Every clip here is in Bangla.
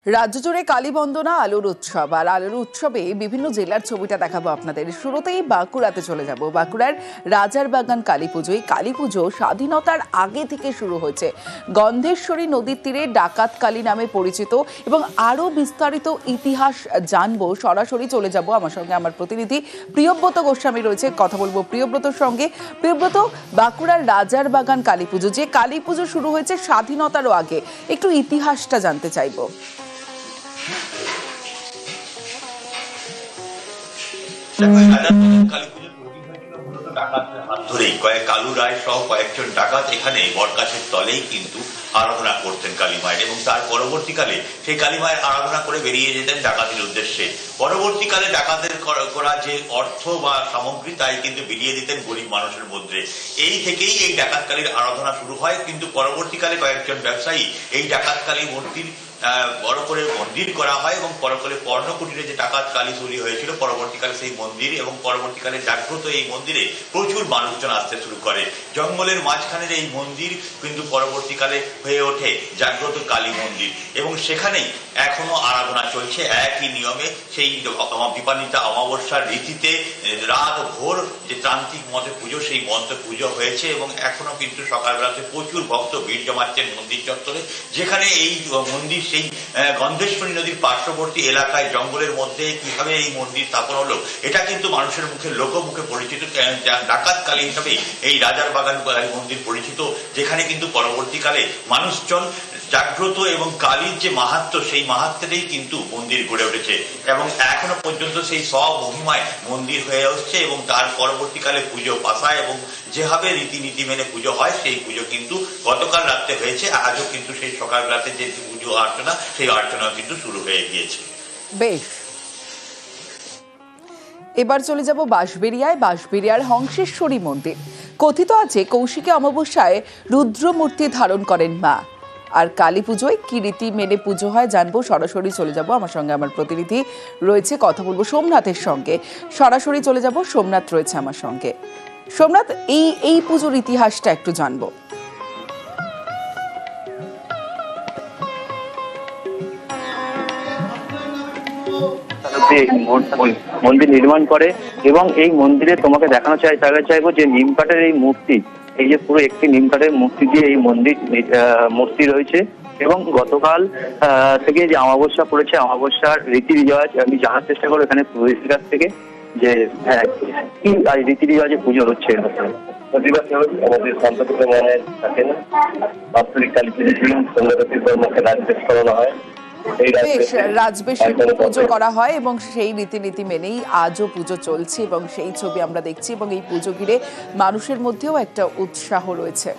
রাজ্য জুড়ে কালী বন্দনা আলোর উৎসব আর আলোর উৎসবে বিভিন্ন জেলার ছবিটা দেখাবো আপনাদের। শুরুতেই বাঁকুড়াতে চলে যাব। বাঁকুড়ার রাজারবাগান কালী পুজো। এই কালী পুজো স্বাধীনতার আগে থেকে শুরু হয়েছে। গন্ধেশ্বরী নদীর তীরে ডাকাত কালী নামে পরিচিত এবং আরো বিস্তারিত ইতিহাস জানবো। সরাসরি চলে যাব, আমার সঙ্গে আমার প্রতিনিধি প্রিয়ব্রত গোস্বামী রয়েছে, কথা বলবো প্রিয়ব্রতর সঙ্গে। প্রিয়ব্রত, বাঁকুড়ার রাজারবাগান কালী পুজো, যে কালী পুজো শুরু হয়েছে স্বাধীনতারও আগে, একটু ইতিহাসটা জানতে চাইবো। কালু রায় সহ কয়েকজন ডাকাত এখানে বটগাছের তলেই কিন্তু আরাধনা করতেন কালী মায়ের, এবং তার পরবর্তীকালে সেই কালী মায়ের আরাধনা করে বেরিয়ে যেতেন ডাকাতির উদ্দেশ্যে। পরবর্তীকালে ডাকাতের করা যে অর্থ বা সামগ্রী তাই কিন্তু বিলিয়ে দিতেন গরিব মানুষের মধ্যে। এই থেকেই এই ডাকাত কালীর আরাধনা শুরু হয়, কিন্তু পরবর্তীকালে কয়েকজন ব্যবসায়ী এই ডাকাত কালী মূর্তির বড় করে মন্দির করা হয় এবং পরকালে পর্ণকুটিরে যে ডাকাত কালী তৈরি হয়েছিল, পরবর্তীকালে সেই মন্দির এবং পরবর্তীকালে জাগ্রত এই মন্দিরে প্রচুর মানুষজন আসতে শুরু করে। জঙ্গলের মাঝখানের এই মন্দির কিন্তু পরবর্তীকালে হয়ে ওঠে জাগ্রত কালী মন্দির, এবং সেখানেই এখনো আরাধনা চলছে একই নিয়মে। সেই দীপান্বিতা অমাবস্যার রীতিতে রাত ভোর যে তান্ত্রিক মতে পুজো, সেই মন্ত্র পুজো হয়েছে, এবং এখনো কিন্তু সকালবেলাতে প্রচুর ভক্ত ভিড় জমাচ্ছেন মন্দির চত্বরে, যেখানে এই মন্দির সেই গন্ধেশ্বরী নদীর পার্শ্ববর্তী এলাকায় জঙ্গলের মধ্যে কিভাবে এই মন্দির স্থাপন হলো, এটা কিন্তু মানুষের মুখে লোকমুখে পরিচিত। ডাকাত কালী হিসাবে এই রাজারবাগান মন্দির পরিচিত, যেখানে কিন্তু পরবর্তীকালে মানুষজন জাগ্রত এবং কালীর যে মাহাত্ম্য, সেই মাহাত্ম্যেই কিন্তু মন্দির গড়ে উঠেছে, এবং এখনো পর্যন্ত সেই স্বমহিমায় মন্দির হয়ে আসছে, এবং তার পরবর্তীকালে পুজো পাশায় এবং যেভাবে রীতিনীতি মেনে পুজো হয়, সেই পুজো কিন্তু গতকাল রাত্রে হয়েছে। আজও কিন্তু সেই সকালবেলাতে যে পুজো অর্চনা, সেই অর্চনা কিন্তু শুরু হয়ে গিয়েছে। বেশ, এবার চলে যাব বাঁশবেড়িয়ায়। বাঁশবেড়িয়ার হংসেশ্বরী মন্দির। কথিত আছে কৌশিকী অমাবস্যায় রুদ্রমূর্তি ধারণ করেন মা। আর কালী পুজোয় কি রীতি মেনে পুজো হয় জানবো। সরাসরি চলে যাব, আমার সঙ্গে আমার প্রতিনিধি রয়েছে, কথা বলবো সোমনাথের সঙ্গে। সরাসরি চলে যাব, সোমনাথ রয়েছে আমার সঙ্গে। সোমনাথ, এই পুজোর ইতিহাসটা একটু জানবো। মন্দির নির্মাণ করে, এবং এই মন্দিরে তোমাকে দেখানো চাইবো যে নিম কাঠের এই মূর্তি, এই যে পুরো একটি নিম কাঠের মূর্তি দিয়ে এই মূর্তি রয়েছে। এবং গতকাল থেকে যে অমাবস্যা পড়েছে, অমাবস্যার রীতি রেওয়াজ আমি জানার চেষ্টা করবো এখানে পুরোহিতের কাছ থেকে, যে কি রীতি রেওয়াজে পুজো হচ্ছে। আমাদের সম্প্রদায় মনে থাকেন বাৎসরিক কালী পুজো রাজবেশ করানো হয়, রাজবেশে পুজো করা হয়, এবং সেই রীতিনীতি মেনেই আজও পুজো চলছে, এবং সেই ছবি আমরা দেখছি, এবং এই পুজো ঘিরে মানুষের মধ্যেও একটা উৎসাহ রয়েছে।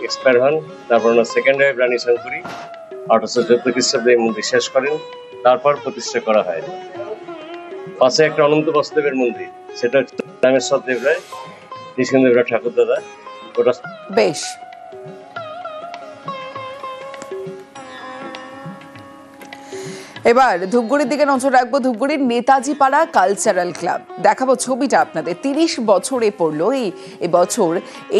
এক্সপায়ার হন, তারপর সেকেন্ড ওয়েভ রানী শঙ্করী 1814 খ্রিস্টাব্দে এই মন্দির শেষ করেন, তারপর প্রতিষ্ঠা করা হয়। পাশে একটা অনন্ত বাসুদেবের মন্দির, সেটা হচ্ছে রামেশ্বর দেব রায়, কৃষ্ণদেব রায় ঠাকুর দাদা। ওটা বেশ, এবার ধূপগুড়ির দিকে নজর রাখবো। ধূপগুড়ির নেতাজি পাড়া কালচারাল ক্লাব, দেখাবো ছবিটা আপনাদের। 30 বছরে পড়লো এই বছর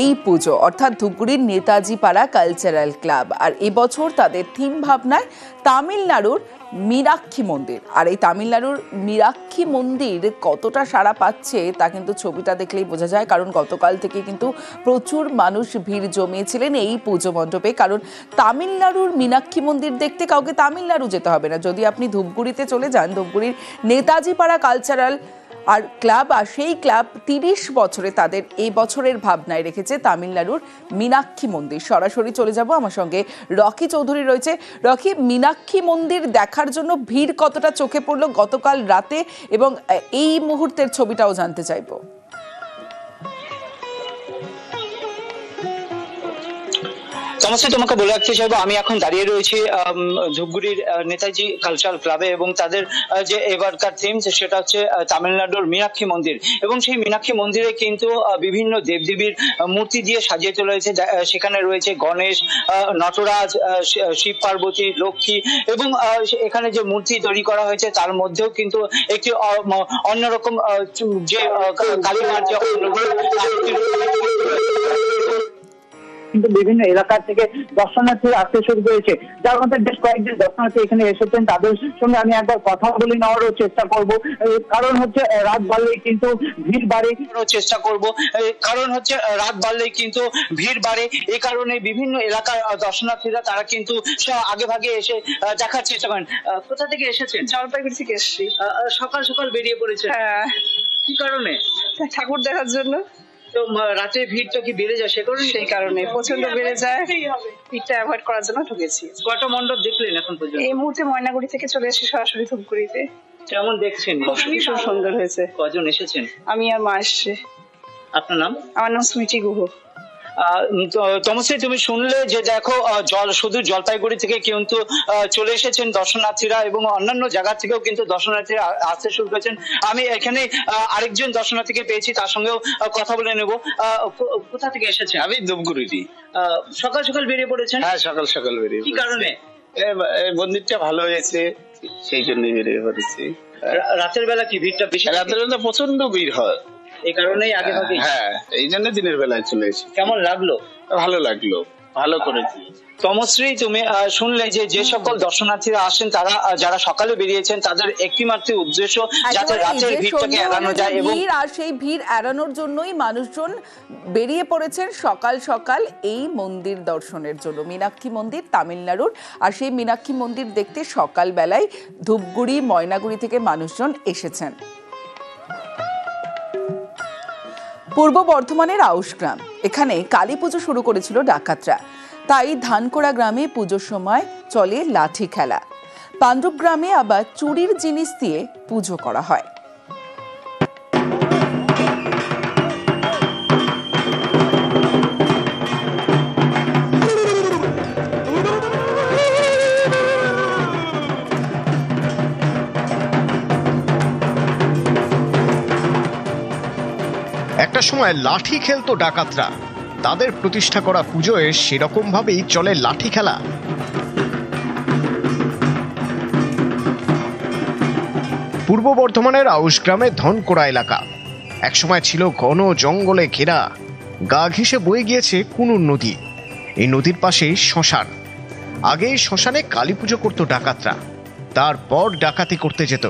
এই পুজো, অর্থাৎ ধূপগুড়ির নেতাজি পাড়া কালচারাল ক্লাব। আর এবছর তাদের থিম ভাবনায় তামিলনাড়ুর মীনাক্ষী মন্দির। আর এই তামিলনাড়ুর মীনাক্ষী মন্দির কতটা সাড়া পাচ্ছে তা কিন্তু ছবিটা দেখলেই বোঝা যায়, কারণ গতকাল থেকে কিন্তু প্রচুর মানুষ ভিড় জমিয়েছিলেন এই পুজো মণ্ডপে। কারণ তামিলনাড়ুর মীনাক্ষী মন্দির দেখতে কাউকে তামিলনাড়ু যেতে হবে না। যদি আপনি ধূপগুড়িতে চলে যান, ধূপগুড়ির নেতাজি পাড়া কালচারাল আর ক্লাব, আর সেই ক্লাব 30 বছরে তাদের এই বছরের ভাবনায় রেখেছে তামিলনাড়ুর মীনাক্ষী মন্দির। সরাসরি চলে যাব, আমার সঙ্গে রকি চৌধুরী রয়েছে। রকি, মীনাক্ষী মন্দির দেখার জন্য ভিড় কতটা চোখে পড়লো গতকাল রাতে, এবং এই মুহূর্তের ছবিটাও জানতে চাইবো। তমশ্রী, তোমাকে বলে রাখতে চাইবো আমি এখন দাঁড়িয়ে রয়েছি ধূপগুড়ির নেতাজি কালচারাল ক্লাবে, এবং তাদের যে এবারকার থিম সেটা হচ্ছে তামিলনাড়ুর মীনাক্ষী মন্দির, এবং সেই মীনাক্ষী মন্দিরে কিন্তু বিভিন্ন দেবদেবীর মূর্তি দিয়ে সাজিয়ে তোলা হয়েছে। সেখানে রয়েছে গণেশ, নটরাজ, শিব পার্বতী, লক্ষ্মী, এবং এখানে যে মূর্তি তৈরি করা হয়েছে তার মধ্যেও কিন্তু একটি অন্যরকম যে কালী মার যে কিন্তু বিভিন্ন এলাকা থেকে দর্শনার্থী আসতে শুরু করেছে, যার মধ্যে বেশ কয়েকজন দর্শনার্থী এখানে এসেছেন। তাদের সঙ্গে আমি একবার কথা বলে নেওয়ারও চেষ্টা করব, কারণ হচ্ছে রাত বাড়লেই কিন্তু ভিড় বাড়ে। চেষ্টা করব কারণ হচ্ছে রাত বাড়লেই কিন্তু ভিড় বাড়ে। এই কারণে বিভিন্ন এলাকার দর্শনার্থীরা তারা কিন্তু আগে ভাগে এসে দেখার চেষ্টা করেন। কোথা থেকে এসেছেন? জলপাইগুড়ি থেকে এসেছি। সকাল সকাল বেরিয়ে পড়েছেন? হ্যাঁ। কি কারণে? ঠাকুর দেখার জন্য। তো রাতে ভিড়টা কি বেড়ে যায়? সেই কারণে প্রচন্ড বেড়ে যায়, ভিড়টা অ্যাভয়েড করার জন্য ঢুকেছি। কয়টা মণ্ডপ দেখলেন এখন পর্যন্ত? এই মুহূর্তে ময়নাগুড়ি থেকে চলে এসেছি সরাসরি ধূপগুড়িতে। কেমন দেখছেন? ভীষণ সুন্দর হয়েছে। কজন এসেছেন? আমি আর মা এসছে। আপনার নাম? আমার নাম স্মৃতি গুহ। তমশ্রী, তুমি শুনলে যে দেখো শুধু জলপাইগুড়ি থেকে কিন্তু চলে এসেছেন দর্শনার্থীরা, এবং অন্যান্য জায়গা থেকেও কিন্তু দর্শনার্থীরা আসতে শুরু করেছেন। আমি এখানে আরেকজন দর্শনার্থীকে পেয়েছি, তার সঙ্গেও কথা বলে নেব। কোথা থেকে এসেছেন? আমি ধূপগুড়ি। সকাল সকাল বেরিয়ে পড়েছেন? হ্যাঁ, সকাল সকাল বেরিয়ে। কি কারণে? মন্দিরটা ভালো হয়েছে সেই জন্য বেরিয়ে পড়েছি। রাতের বেলা কি ভিড়টা বেশি? রাতের বেলা প্রচন্ড ভিড় হয়, এই কারণেই আগে ভাগে। হ্যাঁ, এই জন্য দিনের বেলায় চলে এসেছি। কেমন লাগলো? ভালো লাগলো, ভালো করেছি। তমশ্রী, তুমি শুনলে যে সকল দর্শনার্থীরা আসেন তারা যারা সকালে বেরিয়েছেন তাদের একটি মাত্র উদ্দেশ্য যাতে রাতের ভিড়টাকে এড়ানো যায়, এবং আর সেই ভিড় এড়ানোর জন্যই মানুষজন বেরিয়ে পড়েছেন সকাল সকাল এই মন্দির দর্শনের জন্য। মীনাক্ষী মন্দির তামিলনাড়ুর, আর সেই মীনাক্ষী মন্দির দেখতে সকাল বেলায় ধূপগুড়ি ময়নাগুড়ি থেকে মানুষজন এসেছেন। পূর্ব বর্ধমানের আউশগ্রাম, এখানে কালী পুজো শুরু করেছিল ডাকাতরা, তাই ধানকোড়া গ্রামে পুজোর সময় চলে লাঠি খেলা। পাণ্ডব গ্রামে আবার চুরির জিনিস দিয়ে পুজো করা হয়। একটা সময় লাঠি খেলতো ডাকাতরা, তাদের প্রতিষ্ঠা করা পুজোয় সেরকম ভাবেই চলে লাঠি খেলা। পূর্ব বর্ধমানের আউশগ্রামের ধনকোড়া এলাকা একসময় ছিল ঘন জঙ্গলে ঘেরা, গা ঘেঁষে বয়ে গিয়েছে কুনুর নদী। এই নদীর পাশেই শ্মশান। আগে এই শ্মশানে কালী পুজো করতো ডাকাতরা, তারপর ডাকাতি করতে যেত।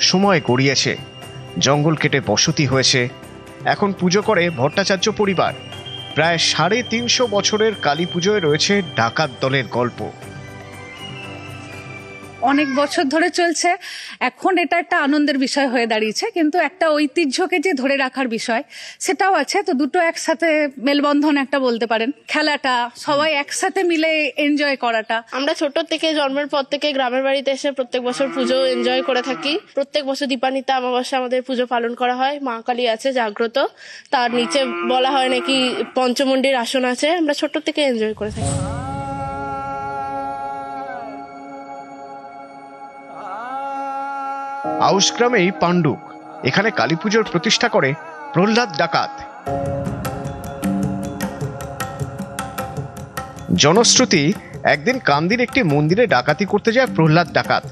সময় গড়িয়েছে, জঙ্গল কেটে বসতি হয়েছে, এখন পুজো করে ভট্টাচার্য পরিবার। প্রায় 350 বছরের কালী পুজোয় রয়েছে ডাকাত দলের গল্প। অনেক বছর ধরে চলছে, এখন এটা একটা আনন্দের বিষয় হয়ে দাঁড়িয়েছে, কিন্তু একটা ঐতিহ্যকে যে ধরে রাখার বিষয় সেটাও আছে। তো দুটো একসাথে মেলবন্ধন একটা বলতে পারেন। খেলাটা সবাই একসাথে মিলে এনজয় করাটা। আমরা ছোট থেকে জন্মের পর থেকে গ্রামের বাড়িতে এসে প্রত্যেক বছর পুজো এনজয় করে থাকি। প্রত্যেক বছর দীপান্বিতা অমাবস্যা আমাদের পুজো পালন করা হয়। মা কালী আছে জাগ্রত, তার নিচে বলা হয় নাকি পঞ্চমুণ্ডির আসন আছে। আমরা ছোট থেকে এনজয় করে থাকি। আউশগ্রামেই পাণ্ডুক, এখানে কালী পুজোর প্রতিষ্ঠা করে প্রহ্লাদ ডাকাত। জনশ্রুতি, একদিন কান্দির একটি মন্দিরে ডাকাতি করতে যায় প্রহ্লাদ ডাকাত।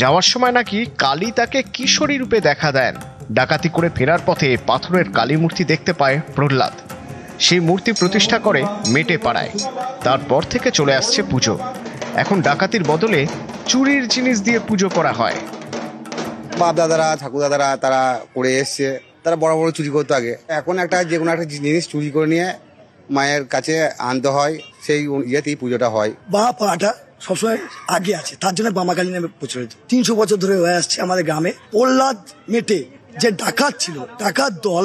যাওয়ার সময় নাকি কালী তাকে কিশোরী রূপে দেখা দেন। ডাকাতি করে ফেরার পথে পাথরের কালী মূর্তি দেখতে পায় প্রহ্লাদ। সেই মূর্তি প্রতিষ্ঠা করে মেটে পাড়ায়। তারপর থেকে চলে আসছে পুজো। এখন ডাকাতির বদলে চুরির জিনিস দিয়ে পুজো করা হয়। বাপ দাদারা ঠাকুর দাদারা তারা করে এসছে, তারা বড় বড় চুরি করতো আগে। এখন একটা যে কোনো একটা জিনিস চুরি করে নিয়ে মায়ের কাছে আনতে হয়, সেই ইয়েতেই পুজোটা হয়। বা পাটা সবসময় আগে আছে, তার জন্য বামাকালী নামে প্রচলিত। 300 বছর ধরে হয়ে আসছে আমাদের গ্রামে। প্রহ্লাদ মেটে যে ডাকাত ছিল, ডাকাত দল,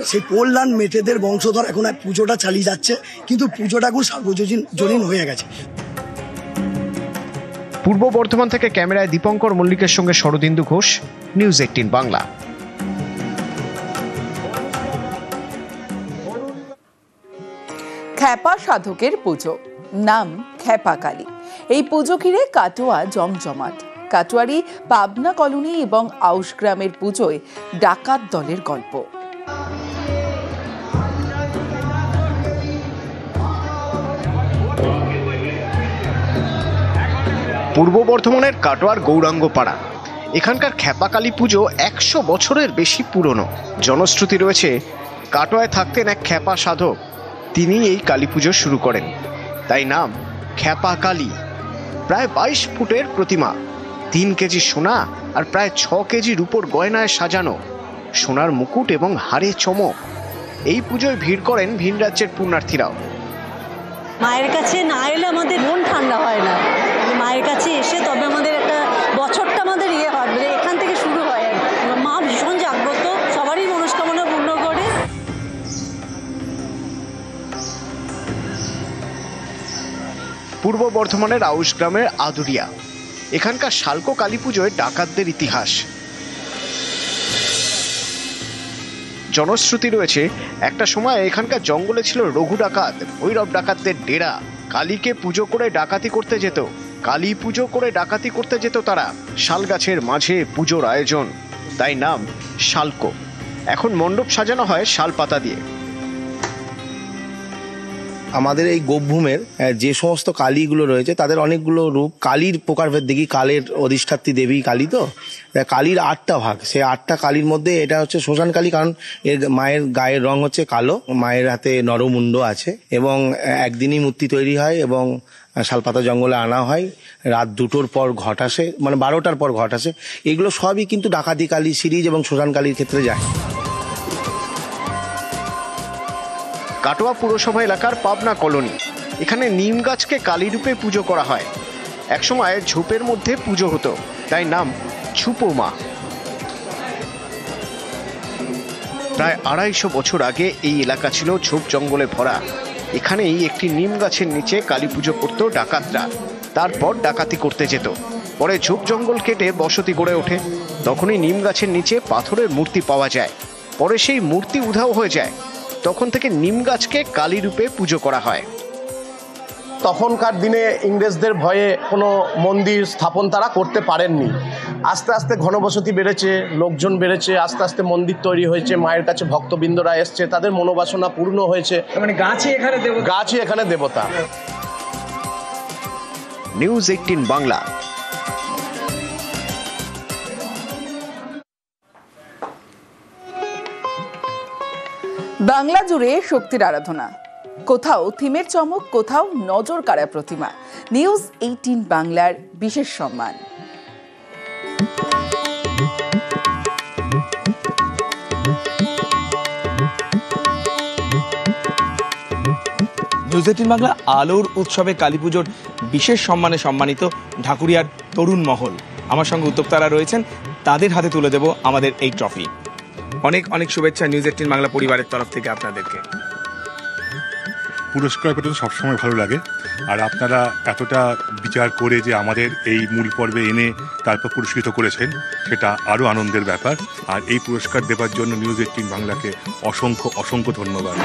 সেই প্রহ্লাদ মেটেদের বংশধর এখন পুজোটা চালিয়ে যাচ্ছে, কিন্তু পুজোটা এখন সার্বজনীন হয়ে গেছে। পূর্ব বর্ধমান থেকে ক্যামেরায় দীপঙ্কর মল্লিকের সঙ্গে শরদিন্দু ঘোষ, নিউজ 18 বাংলা। খ্যাপা সাধকের পুজো। নাম খ্যাপাকালী। এই পুজো ঘিরে কাটোয়া জমজমাট। কাটোয়ারি পাবনা কলোনি এবং আউশ গ্রামের পুজোয় ডাকাত দলের গল্প। পূর্ব বর্ধমানের কাটোয়ার গৌরাঙ্গপাড়া। এখানকার খ্যাপাকালী পুজো 100 বছরের বেশি পুরনো। জনশ্রুতি রয়েছে, কাটোয়ায় থাকতেন এক খ্যাপা সাধক, তিনি এই কালী পুজো শুরু করেন, তাই নাম খ্যাপাকালী। প্রায় 22 ফুটের প্রতিমা, 3 কেজি সোনা আর প্রায় 6 কেজি রূপোর গয়নায় সাজানো, সোনার মুকুট এবং হাড়ে চমক। এই পুজোয় ভিড় করেন ভিন রাজ্যের পুণ্যার্থীরাও। মায়ের কাছে না এলে আমাদের মন ঠান্ডা হয় না, মায়ের কাছে এসে তবে আমাদের একটা বছরটা আমাদের হয়, মানে এখান থেকে শুরু হয়। মা ভীষণ জাগ্রত, সবারই মনস্কামনা পূর্ণ করে। পূর্ব বর্ধমানের আউশ গ্রামের আদুরিয়া। এখানকার শালকো কালী পুজোয় ডাকাতদের ইতিহাস। জনশ্রুতি রয়েছে, একটা সময় এখানকার জঙ্গলে ছিল রঘু ডাকাত, ভৈরব ডাকাতদের ডেরা। কালীকে পুজো করে ডাকাতি করতে যেত, কালী পুজো করে ডাকাতি করতে যেত তারা। শাল গাছের মাঝে পুজোর আয়োজন, তাই নাম শালকো। এখন মণ্ডপ সাজানো হয় শাল পাতা দিয়ে। আমাদের এই গোপভূমের যে সমস্ত কালীগুলো রয়েছে তাদের অনেকগুলো রূপ। কালীর প্রকারভেদ দেখি, কালের অধিষ্ঠাত্রী দেবী কালী, তো কালীর 8টা ভাগ। সেই 8টা কালীর মধ্যে এটা হচ্ছে শ্মশান কালী, কারণ এর মায়ের গায়ের রং হচ্ছে কালো, মায়ের হাতে নরমুণ্ড আছে এবং একদিনই মূর্তি তৈরি হয় এবং শালপাতা জঙ্গলে আনা হয়। রাত 2টোর পর ঘট আসে, মানে 12টার পর ঘট আসে। এগুলো সবই কিন্তু ডাকাতি কালী সিরিজ এবং শ্মশান কালীর ক্ষেত্রে যায়। কাটোয়া পুরসভা এলাকার পাবনা কলোনি। এখানে নিম গাছকে কালী রূপে পুজো করা হয়। একসময় ঝোপের মধ্যে পুজো হতো, তাই নাম ছুপো মা। প্রায় 250 বছর আগে এই এলাকা ছিল ঝোপ জঙ্গলে ভরা। এখানেই একটি নিম গাছের নিচে কালী পুজো করত ডাকাতরা। তারপর ডাকাতি করতে যেত। পরে ঝোপ জঙ্গল কেটে বসতি গড়ে ওঠে। তখনই নিম গাছের নিচে পাথরের মূর্তি পাওয়া যায়। পরে সেই মূর্তি উধাও হয়ে যায়। তখন থেকে নিম গাছকে কালী রূপে পুজো করা হয়। তখনকার দিনে ইংরেজদের ভয়ে কোনো মন্দির স্থাপন তারা করতে পারেননি। আস্তে আস্তে ঘনবসতি বেড়েছে, লোকজন বেড়েছে, আস্তে আস্তে মন্দির তৈরি হয়েছে, মায়ের কাছে ভক্তবৃন্দরা এসছে, তাদের মনোবাসনা পূর্ণ হয়েছে। মানে গাছই এখানে দেবতা। নিউজ 18 বাংলা। বাংলা জুড়ে শক্তির আরাধনা, কোথাও থিমের চমক, কোথাও নজর কাড়া প্রতিমা। নিউজ 18 বাংলার বিশেষ সম্মান। নিউজ 18 বাংলা আলোর উৎসবে কালী পুজোর বিশেষ সম্মানে সম্মানিত ঢাকুরিয়ার তরুণ মহল। আমার সঙ্গে উদ্যোক্তারা রয়েছেন, তাদের হাতে তুলে দেব আমাদের এই ট্রফি। অনেক অনেক শুভেচ্ছা নিউজ 18 বাংলা পরিবারের তরফ থেকে আপনাদেরকে। পুরস্কার পেতে তো সবসময় ভালো লাগে, আর আপনারা এতটা বিচার করে যে আমাদের এই মূল পর্বে এনে তারপর পুরস্কৃত করেছেন, সেটা আরও আনন্দের ব্যাপার। আর এই পুরস্কার দেওয়ার জন্য নিউজ 18 বাংলাকে অসংখ্য অসংখ্য ধন্যবাদ।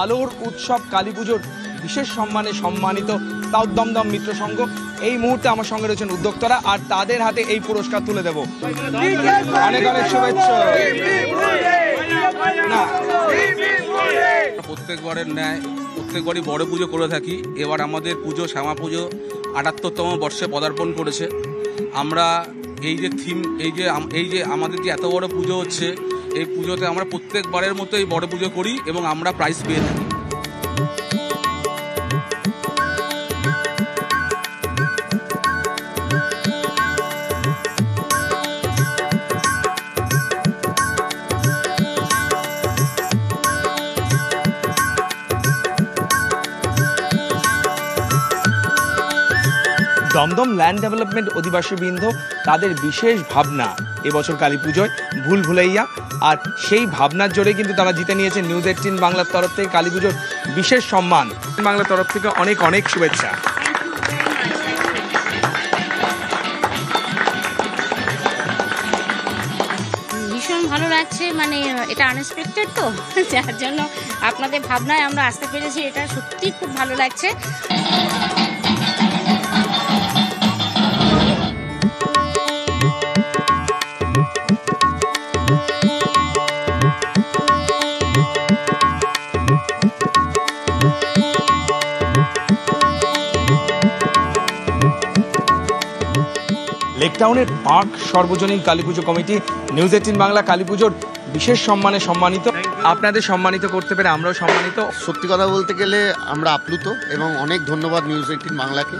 আলোর উৎসব কালী পুজোর বিশেষ সম্মানে সম্মানিত তাও দমদম মিত্র সংঘ। এই মুহূর্তে আমার সঙ্গে রয়েছেন উদ্যোক্তারা, আর তাদের হাতে এই পুরস্কার তুলে দেব। অনেক অনেক শুভেচ্ছা। প্রত্যেকবারের ন্যায় প্রত্যেকবারই বড় পুজো করে থাকি। এবার আমাদের পুজো শ্যামা পুজো 78তম বর্ষে পদার্পণ করেছে। আমরা এই যে থিম, এই যে আমাদের যে এত বড় পুজো হচ্ছে, এই পুজোতে আমরা প্রত্যেকবারের মতো এই বড় পুজো করি এবং আমরা প্রাইজ পেয়ে থাকি। দমদম ল্যান্ড ডেভেলপমেন্ট অধিবাসী বৃন্দ তাদের বিশেষ ভাবনা এবছর কালী পুজোয় ভুল ভুলাইয়া, আর সেই ভাবনার জোরে কিন্তু তারা জিতে নিয়েছে নিউজ 18 বাংলার তরফ থেকে কালী পুজোর বিশেষ সম্মান। বাংলার তরফ থেকে অনেক অনেক শুভেচ্ছা। ভীষণ ভালো লাগছে, মানে এটা আনএক্সপেক্টেড তো, যার জন্য আপনাদের ভাবনায় আমরা আসতে পেরেছি, এটা সত্যি খুব ভালো লাগছে। লেকটাউনের পার্ক সর্বজনীন কালী পুজো কমিটি নিউজ 18 বাংলা কালী পুজোর বিশেষ সম্মানে সম্মানিত। আপনাদের সম্মানিত করতে পেরে আমরাও সম্মানিত। সত্যি কথা বলতে গেলে আমরা আপ্লুত এবং অনেক ধন্যবাদ নিউজ 18 বাংলাকে।